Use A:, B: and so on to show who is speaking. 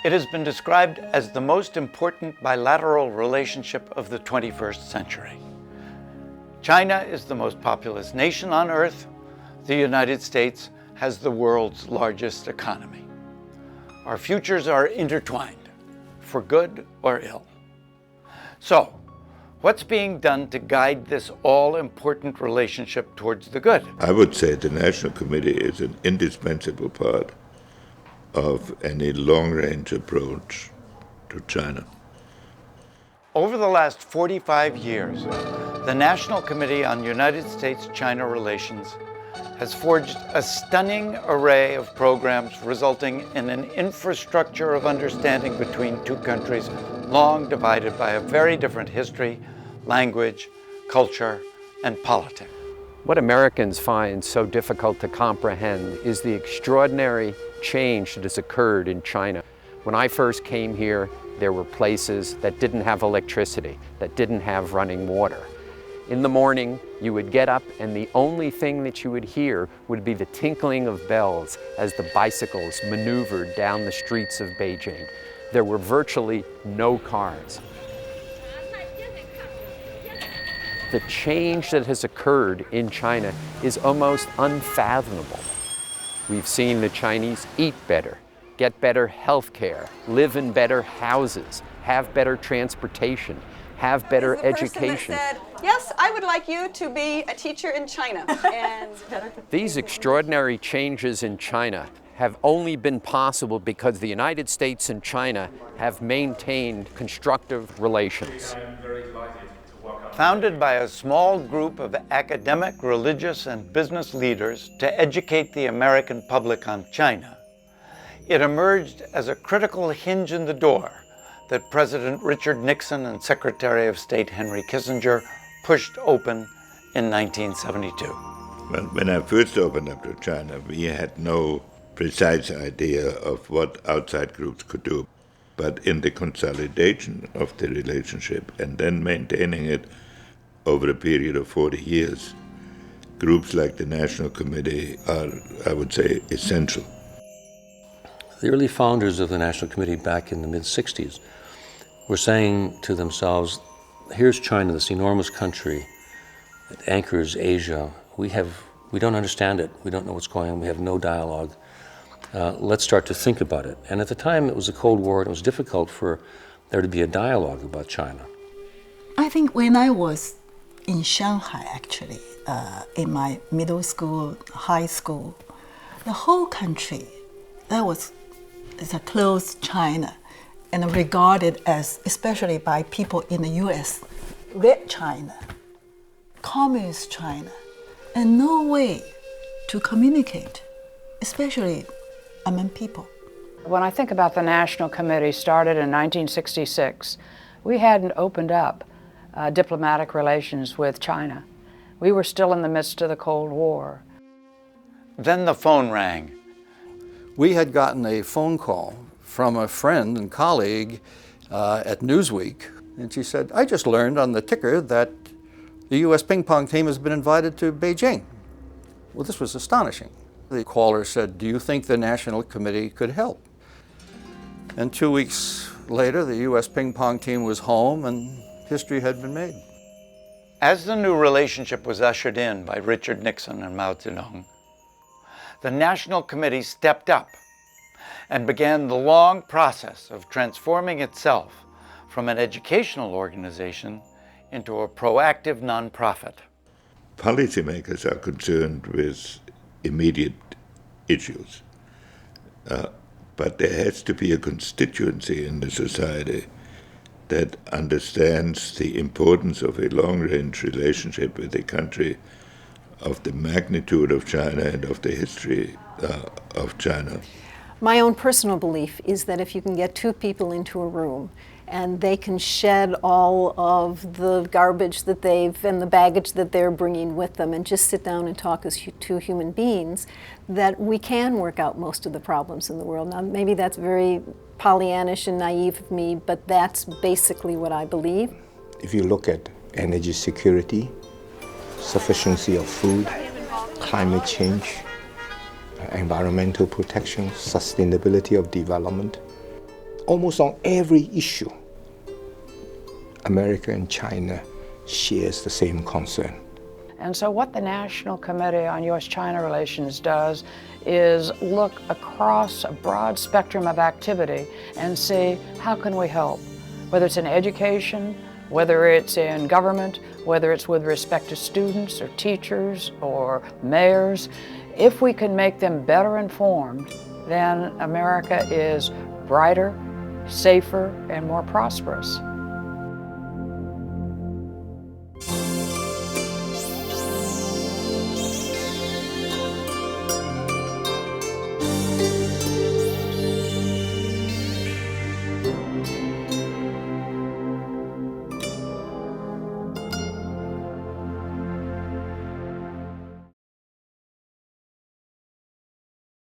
A: It has been described as the most important bilateral relationship of the 21st century. China is the most populous nation on Earth. The United States has the world's largest economy. Our futures are intertwined, for good or ill. So, what's being done to guide this all-important relationship towards the good?
B: I would say the National Committee is an indispensable part of any long-range approach to China.
A: Over the last 45 years, the National Committee on United States-China Relations has forged a stunning array of programs resulting in an infrastructure of understanding between two countries long divided by a very different history, language, culture, and politics.
C: What Americans find so difficult to comprehend is the extraordinary change that has occurred in China. When I first came here, there were places that didn't have electricity, that didn't have running water. In the morning, you would get up and the only thing that you would hear would be the tinkling of bells as the bicycles maneuvered down the streets of Beijing. There were virtually no cars. The change that has occurred in China is almost unfathomable. We've seen the Chinese eat better, get better health care, live in better houses, have better transportation, have better education.
D: Said, yes, I would like you to be a teacher in China. And
C: these extraordinary changes in China have only been possible because the United States and China have maintained constructive relations.
A: Founded by a small group of academic, religious, and business leaders to educate the American public on China, it emerged as a critical hinge in the door that President Richard Nixon and Secretary of State Henry Kissinger pushed open in 1972.
B: When I first opened up to China, we had no precise idea of what outside groups could do. But in the consolidation of the relationship and then maintaining it over a period of 40 years, groups like the National Committee are, I would say, essential.
E: The early founders of the National Committee back in the mid-60s were saying to themselves, here's China, this enormous country that anchors Asia. We don't understand it. We don't know what's going on. We have no dialogue. Let's start to think about it. And at the time, it was the Cold War, and it was difficult for there to be a dialogue about China.
F: I think when I was in Shanghai, actually, in my middle school, high school, the whole country, it's a closed China and regarded as, especially by people in the US, Red China, Communist China, and no way to communicate, especially among people.
G: When I think about the National Committee started in 1966, we hadn't opened up diplomatic relations with China. We were still in the midst of the Cold War.
A: Then the phone rang.
H: We had gotten a phone call from a friend and colleague at Newsweek, and she said, I just learned on the ticker that the U.S. ping pong team has been invited to Beijing. Well, this was astonishing. The caller said, do you think the National Committee could help? And 2 weeks later, the U.S. ping pong team was home and history had been made.
A: As the new relationship was ushered in by Richard Nixon and Mao Zedong, the National Committee stepped up and began the long process of transforming itself from an educational organization into a proactive nonprofit.
B: Policymakers are concerned with immediate issues, but there has to be a constituency in the society that understands the importance of a long-range relationship with a country of the magnitude of China and of the history of China.
I: My own personal belief is that if you can get two people into a room and they can shed all of the garbage that and the baggage that they're bringing with them and just sit down and talk as two human beings, that we can work out most of the problems in the world. Now, maybe that's very Pollyannish and naive of me, but that's basically what I believe.
J: If you look at energy security, sufficiency of food, climate change, environmental protection, sustainability of development, almost on every issue, America and China shares the same concern.
G: And so what the National Committee on U.S.-China Relations does is look across a broad spectrum of activity and see how can we help, whether it's in education, whether it's in government, whether it's with respect to students or teachers or mayors. If we can make them better informed, then America is brighter, safer, and more prosperous.